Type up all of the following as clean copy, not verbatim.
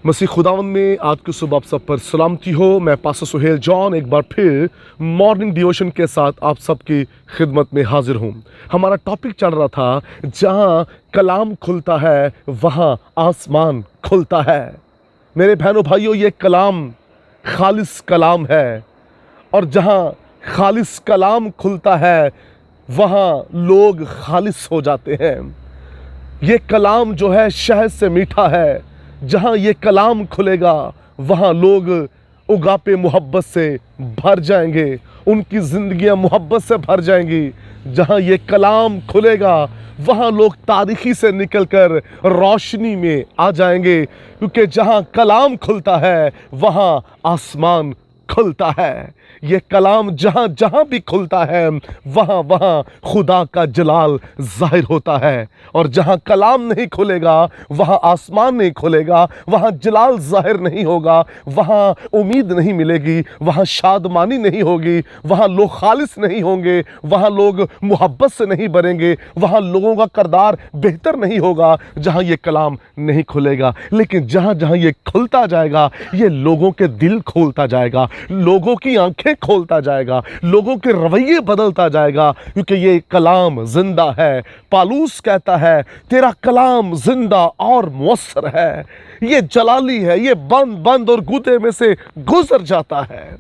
मसीह खुदावंद में आज की सुबह आप सब पर सलामती हो। मैं पास्टर सुहेल जॉन एक बार फिर मॉर्निंग डिवोशन के साथ आप सबकी खिदमत में हाजिर हूँ। हमारा टॉपिक चल रहा था, जहाँ कलाम खुलता है वहाँ आसमान खुलता है। मेरे बहनों भाइयों, ये कलाम खालिस कलाम है, और जहाँ खालिस कलाम खुलता है वहाँ लोग खालिस हो जाते हैं। ये कलाम जो है शहद से मीठा है। जहाँ ये कलाम खुलेगा वहाँ लोग उगापे मोहब्बत से भर जाएंगे, उनकी ज़िंदगियाँ मोहब्बत से भर जाएंगी। जहाँ ये कलाम खुलेगा वहाँ लोग तारीकी से निकलकर रोशनी में आ जाएंगे, क्योंकि जहाँ कलाम खुलता है वहाँ आसमान खुलता है। ये कलाम जहाँ जहाँ भी खुलता है वहाँ वहाँ खुदा का जलाल ज़ाहिर होता है, और जहाँ कलाम नहीं खुलेगा वहाँ आसमान नहीं खुलेगा, वहाँ जलाल ज़ाहिर नहीं होगा, वहाँ उम्मीद नहीं मिलेगी, वहाँ शादमानी नहीं होगी, वहाँ लोग खालिस नहीं होंगे, वहाँ लोग मोहब्बत से नहीं भरेंगे, वहाँ लोगों का किरदार बेहतर नहीं होगा जहाँ ये कलाम नहीं खुलेगा। लेकिन जहाँ जहाँ ये खुलता जाएगा, ये लोगों के दिल खोलता जाएगा, लोगों की आंखें खोलता जाएगा, लोगों के रवैये बदलता जाएगा, क्योंकि ये कलाम जिंदा है। पालूस कहता है, तेरा कलाम जिंदा और मुअस्सर है, ये जलाली है, ये बंद बंद और गूदे में से गुजर जाता है।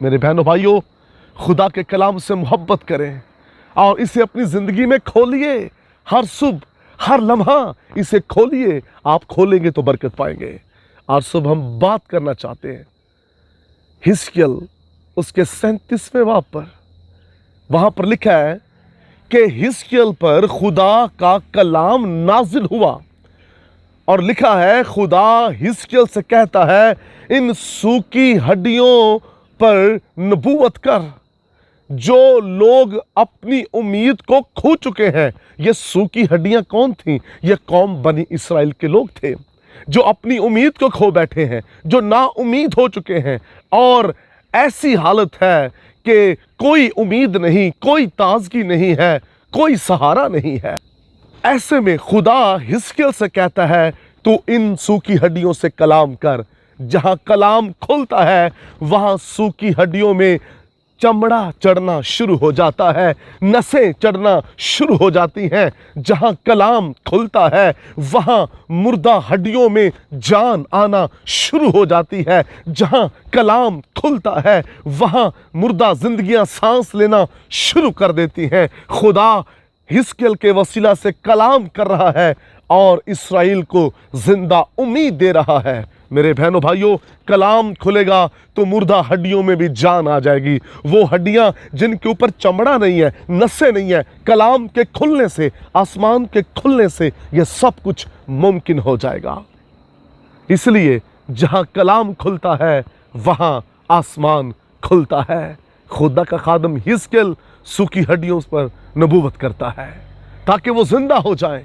मेरे बहनों भाइयों, खुदा के कलाम से मोहब्बत करें और इसे अपनी जिंदगी में खोलिए। हर सुबह हर लम्हा इसे खोलिए। आप खोलेंगे तो बरकत पाएंगे। आज सुबह हम बात करना चाहते हैं हिजकिय्याह उसके 37वें बाब पर। वहां पर लिखा है कि हिजकिय्याह पर खुदा का कलाम नाजिल हुआ, और लिखा है खुदा हिजकिय्याह से कहता है, इन सूखी हड्डियों पर नबूवत कर। जो लोग अपनी उम्मीद को खो चुके हैं, ये सूखी हड्डियां कौन थीं? ये कौम बनी इसराइल के लोग थे, जो अपनी उम्मीद को खो बैठे हैं, जो ना उम्मीद हो चुके हैं, और ऐसी हालत है कि कोई उम्मीद नहीं, कोई ताजगी नहीं है, कोई सहारा नहीं है। ऐसे में खुदा हिजकिय्याह से कहता है, तू इन सूखी हड्डियों से कलाम कर। जहां कलाम खुलता है वहां सूखी हड्डियों में चमड़ा चढ़ना शुरू हो जाता है, नसें चढ़ना शुरू हो जाती हैं। जहां कलाम खुलता है वहां मुर्दा हड्डियों में जान आना शुरू हो जाती है। जहां कलाम खुलता है वहां मुर्दा जिंदगियां सांस लेना शुरू कर देती हैं। खुदा हिजकिय्याह के वसीला से कलाम कर रहा है और इसराइल को जिंदा उम्मीद दे रहा है। मेरे बहनों भाइयों, कलाम खुलेगा तो मुर्दा हड्डियों में भी जान आ जाएगी। वो हड्डियां जिनके ऊपर चमड़ा नहीं है, नसें नहीं है, कलाम के खुलने से, आसमान के खुलने से ये सब कुछ मुमकिन हो जाएगा। इसलिए जहां कलाम खुलता है वहां आसमान खुलता है। खुदा का खादम हिजकिय्याह सूखी हड्डियों पर नबूवत करता है ताकि वो जिंदा हो जाएं,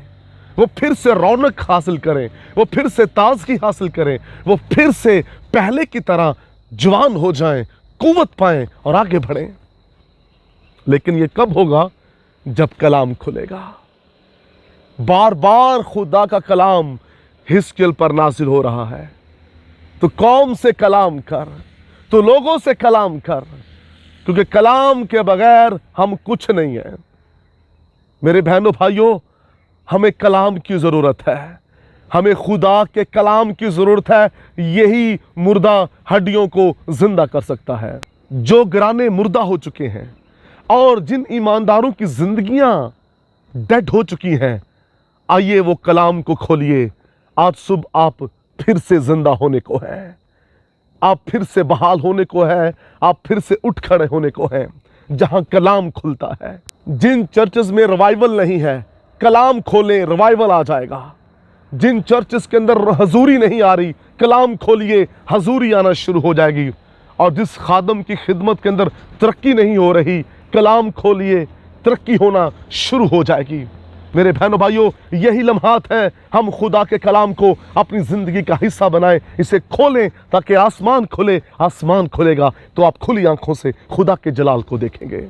वो फिर से रौनक हासिल करें, वो फिर से ताजगी हासिल करें, वो फिर से पहले की तरह जवान हो जाएं, कुव्वत पाएं और आगे बढ़ें। लेकिन ये कब होगा? जब कलाम खुलेगा। बार बार खुदा का कलाम हिजकिय्याह पर नाजिल हो रहा है। तो कौम से कलाम कर, तो लोगों से कलाम कर, क्योंकि कलाम के बगैर हम कुछ नहीं है। मेरे बहनों भाइयों, हमें कलाम की ज़रूरत है, हमें खुदा के कलाम की ज़रूरत है। यही मुर्दा हड्डियों को ज़िंदा कर सकता है। जो गिराने मुर्दा हो चुके हैं और जिन ईमानदारों की ज़िंदगियां डेड हो चुकी हैं, आइए वो कलाम को खोलिए। आज सुबह आप फिर से ज़िंदा होने को है, आप फिर से बहाल होने को है, आप फिर से उठ खड़े होने को है जहां कलाम खुलता है। जिन चर्चेस में रिवाइवल नहीं है, कलाम खोलें, रिवाइवल आ जाएगा। जिन चर्चेस के अंदर हजूरी नहीं आ रही, कलाम खोलिए, हजूरी आना शुरू हो जाएगी। और जिस खादम की खिदमत के अंदर तरक्की नहीं हो रही, कलाम खोलिए, तरक्की होना शुरू हो जाएगी। मेरे बहनों भाइयों, यही लम्हात हैं, हम खुदा के कलाम को अपनी ज़िंदगी का हिस्सा बनाएं, इसे खोलें ताकि आसमान खुले। आसमान खुलेगा तो आप खुली आंखों से खुदा के जलाल को देखेंगे।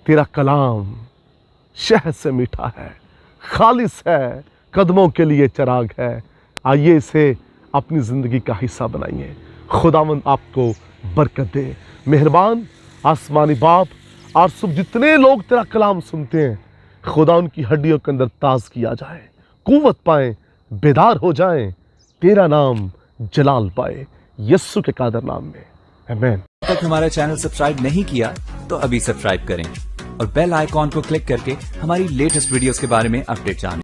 तेरा कलाम शहद से मीठा है, खालिस है, कदमों के लिए चिराग है, आइए इसे अपनी ज़िंदगी का हिस्सा बनाइए। खुदावंद आपको बरकत दे। मेहरबान आसमानी बाप, और सब जितने लोग तेरा कलाम सुनते हैं, खुदा उनकी हड्डियों के अंदर ताज़गी आ जाए, कुव्वत पाएँ, बेदार हो जाएं, तेरा नाम जलाल पाए, यस्सु के कादर नाम में, आमीन। अब तक हमारा चैनल सब्सक्राइब नहीं किया तो अभी सब्सक्राइब करें और बेल आइकॉन को क्लिक करके हमारी लेटेस्ट वीडियोस के बारे में अपडेट जानें।